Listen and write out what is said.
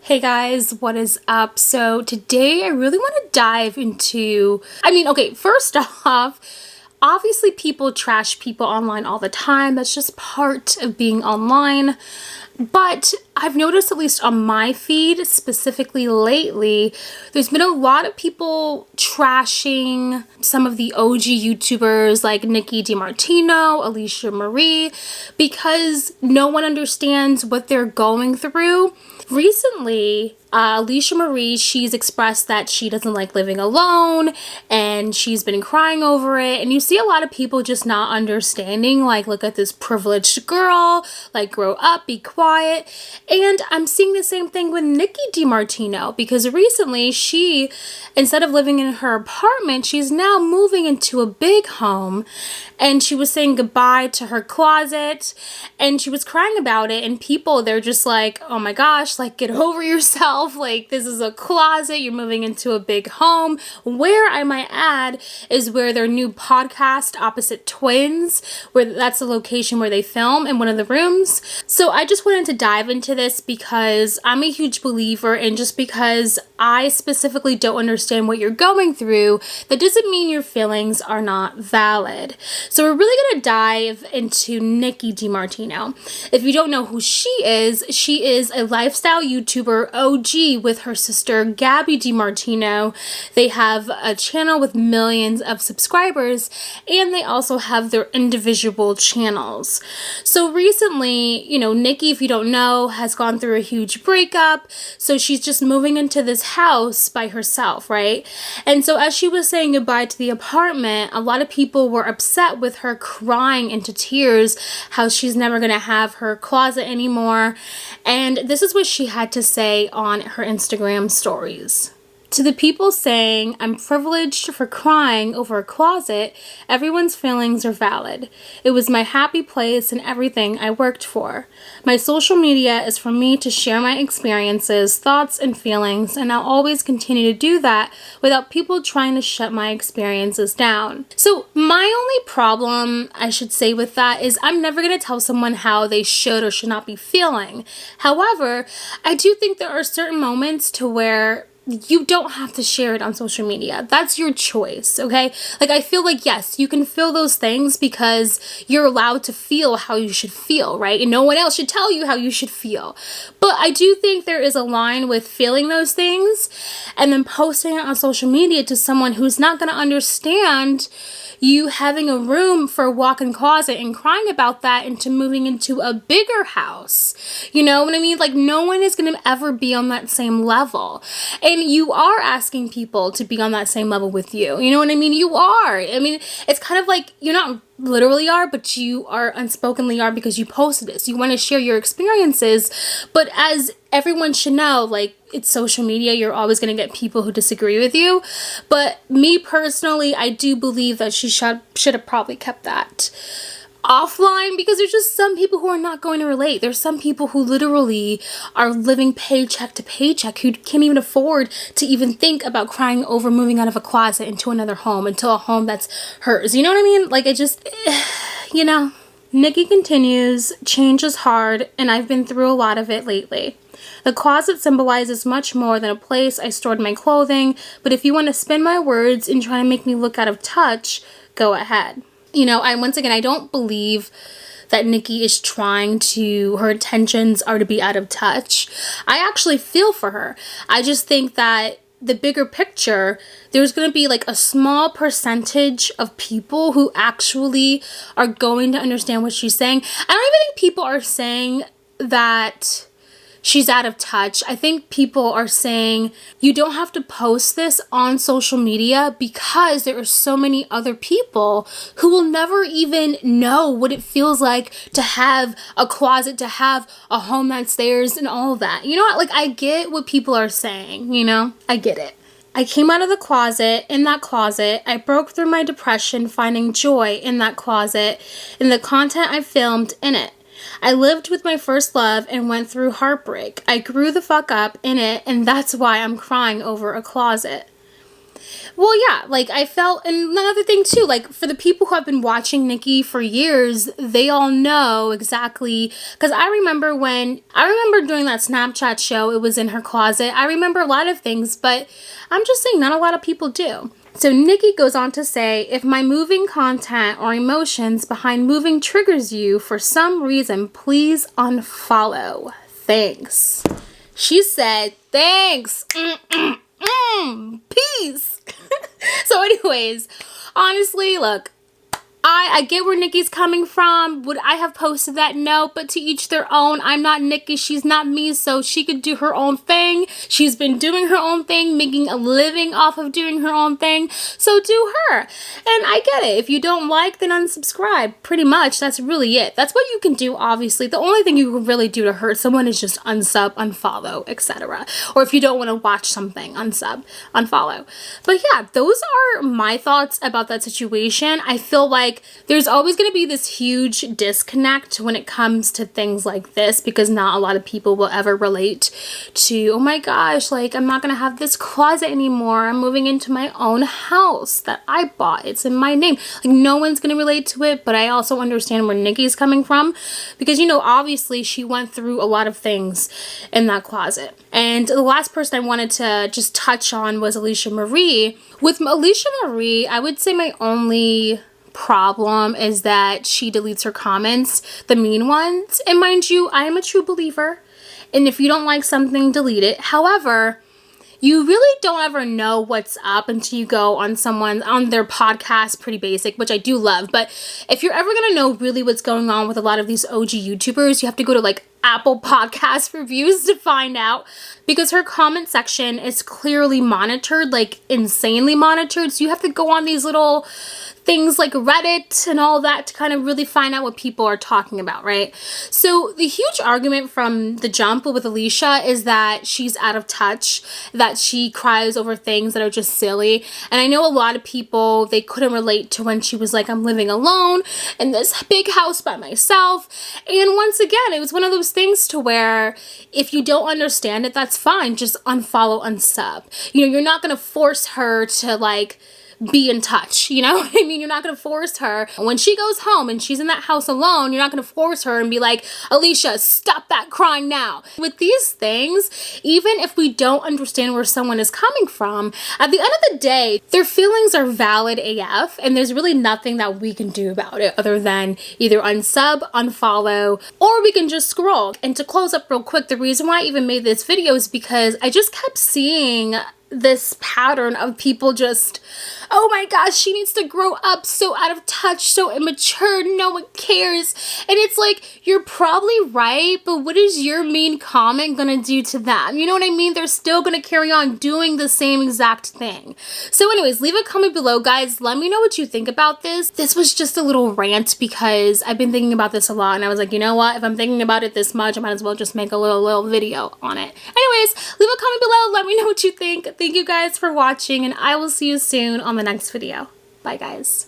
Hey guys, what is up? So today I really want to dive into, first off, obviously people trash people online all the time. That's just part of being online. But I've noticed, at least on my feed, specifically lately, there's been a lot of people trashing some of the OG YouTubers like Niki Demartino, Alisha Marie, because no one understands what they're going through. Recently, Alisha Marie, she's expressed that she doesn't like living alone and she's been crying over it. And you see a lot of people just not understanding, like, look at this privileged girl, like, grow up, be quiet. And I'm seeing the same thing with Niki Demartino, because recently she, instead of living in her apartment, she's now moving into a big home, and she was saying goodbye to her closet and she was crying about it. And people, they're just like, oh my gosh, like, get over yourself. Like, this is a closet, you're moving into a big home, where I might add is where their new podcast, Opposite Twins, where that's the location where they film in one of the rooms. So I just wanted to dive into this because I'm a huge believer, and just because I specifically don't understand what you're going through, that doesn't mean your feelings are not valid. So we're really going to dive into Niki Demartino. If you don't know who she is a lifestyle YouTuber OG with her sister Gabby Demartino. They have a channel with millions of subscribers, and they also have their individual channels. So recently, Niki, if you don't know, has gone through a huge breakup. So she's just moving into this house by herself, right? And so as she was saying goodbye to the apartment, a lot of people were upset with her crying into tears, how she's never going to have her closet anymore. And this is what she had to say on her Instagram stories. To the people saying, I'm privileged for crying over a closet, everyone's feelings are valid. It was my happy place and everything I worked for. My social media is for me to share my experiences, thoughts, and feelings, and I'll always continue to do that without people trying to shut my experiences down. So my only problem, I should say, with that is I'm never going to tell someone how they should or should not be feeling. However, I do think there are certain moments to where you don't have to share it on social media. That's your choice, okay? Like, I feel like, yes, you can feel those things because you're allowed to feel how you should feel, right? And no one else should tell you how you should feel. But I do think there is a line with feeling those things and then posting it on social media to someone who's not going to understand you having a room for a walk-in closet and crying about that into moving into a bigger house. You know what I mean? Like, no one is going to ever be on that same level. And you are asking people to be on that same level with you. You know what I mean? You are. I mean, it's kind of like you're not literally are, but you are unspokenly are because you posted this. You want to share your experiences, but as everyone should know, like, it's social media, you're always going to get people who disagree with you. But me personally, I do believe that she should have probably kept that offline, because there's just some people who are not going to relate. There's some people who literally are living paycheck to paycheck, who can't even afford to even think about crying over moving out of a closet into another home, into a home that's hers. You know what I mean? Like, it just, Niki continues, change is hard, and I've been through a lot of it lately. The closet symbolizes much more than a place I stored my clothing, but if you want to spin my words and try to make me look out of touch, go ahead. I don't believe that Niki is trying to, her intentions are to be out of touch. I actually feel for her. I just think that the bigger picture, there's going to be like a small percentage of people who actually are going to understand what she's saying. I don't even think people are saying that she's out of touch. I think people are saying you don't have to post this on social media because there are so many other people who will never even know what it feels like to have a closet, to have a home that's theirs and all of that. You know what? Like, I get what people are saying, I get it. I came out of the closet, in that closet. I broke through my depression, finding joy in that closet, in the content I filmed in it. I lived with my first love and went through heartbreak. I grew the fuck up in it, and that's why I'm crying over a closet. Well, yeah, like I felt, and another thing too, like for the people who have been watching Niki for years, they all know exactly, because I remember doing that Snapchat show, it was in her closet. I remember a lot of things, but I'm just saying not a lot of people do. So Niki goes on to say, if my moving content or emotions behind moving triggers you for some reason, please unfollow. Thanks. She said, thanks. Peace. So anyways, honestly, look, I get where Niki's coming from. Would I have posted that? No, but to each their own. I'm not Niki, she's not me, so she could do her own thing. She's been doing her own thing, making a living off of doing her own thing, so do her. And I get it. If you don't like, then unsubscribe. Pretty much, that's really it. That's what you can do, obviously. The only thing you can really do to hurt someone is just unsub, unfollow, etc. Or if you don't want to watch something, unsub, unfollow. But yeah, those are my thoughts about that situation. I feel like there's always going to be this huge disconnect when it comes to things like this, because not a lot of people will ever relate to, oh my gosh, like I'm not going to have this closet anymore. I'm moving into my own house that I bought. It's in my name. Like no one's going to relate to it, but I also understand where Niki's coming from, because, you know, obviously she went through a lot of things in that closet. And the last person I wanted to just touch on was Alisha Marie. With Alisha Marie, I would say my only problem is that she deletes her comments, the mean ones. And mind you, I am a true believer, and if you don't like something, delete it. However, you really don't ever know what's up until you go on their podcast, Pretty Basic, which I do love. But if you're ever gonna know really what's going on with a lot of these OG YouTubers, you have to go to like Apple Podcast reviews to find out, because her comment section is clearly monitored, like insanely monitored. So you have to go on these little things like Reddit and all that to kind of really find out what people are talking about, right? So the huge argument from the jump with Alisha is that she's out of touch, that she cries over things that are just silly. And I know a lot of people, they couldn't relate to when she was like, I'm living alone in this big house by myself. And once again, it was one of those things to where if you don't understand it, that's fine. Just unfollow, unsub. You know, you're not going to force her to like be in touch, you know what I mean? You're not going to force her. When she goes home and she's in that house alone, you're not going to force her and be like, Alisha, stop that crying now. With these things, even if we don't understand where someone is coming from, at the end of the day, their feelings are valid AF, and there's really nothing that we can do about it other than either unsub, unfollow, or we can just scroll. And to close up real quick, the reason why I even made this video is because I just kept seeing this pattern of people just, oh my gosh, she needs to grow up, so out of touch, so immature, no one cares. And it's like, you're probably right, but what is your mean comment gonna do to them? You know what I mean? They're still gonna carry on doing the same exact thing. So anyways, leave a comment below, guys. Let me know what you think about this. This was just a little rant because I've been thinking about this a lot, and I was like, you know what? If I'm thinking about it this much, I might as well just make a little video on it. Anyways, leave a comment below. Let me know what you think. Thank you guys for watching, and I will see you soon on the next video. Bye, guys.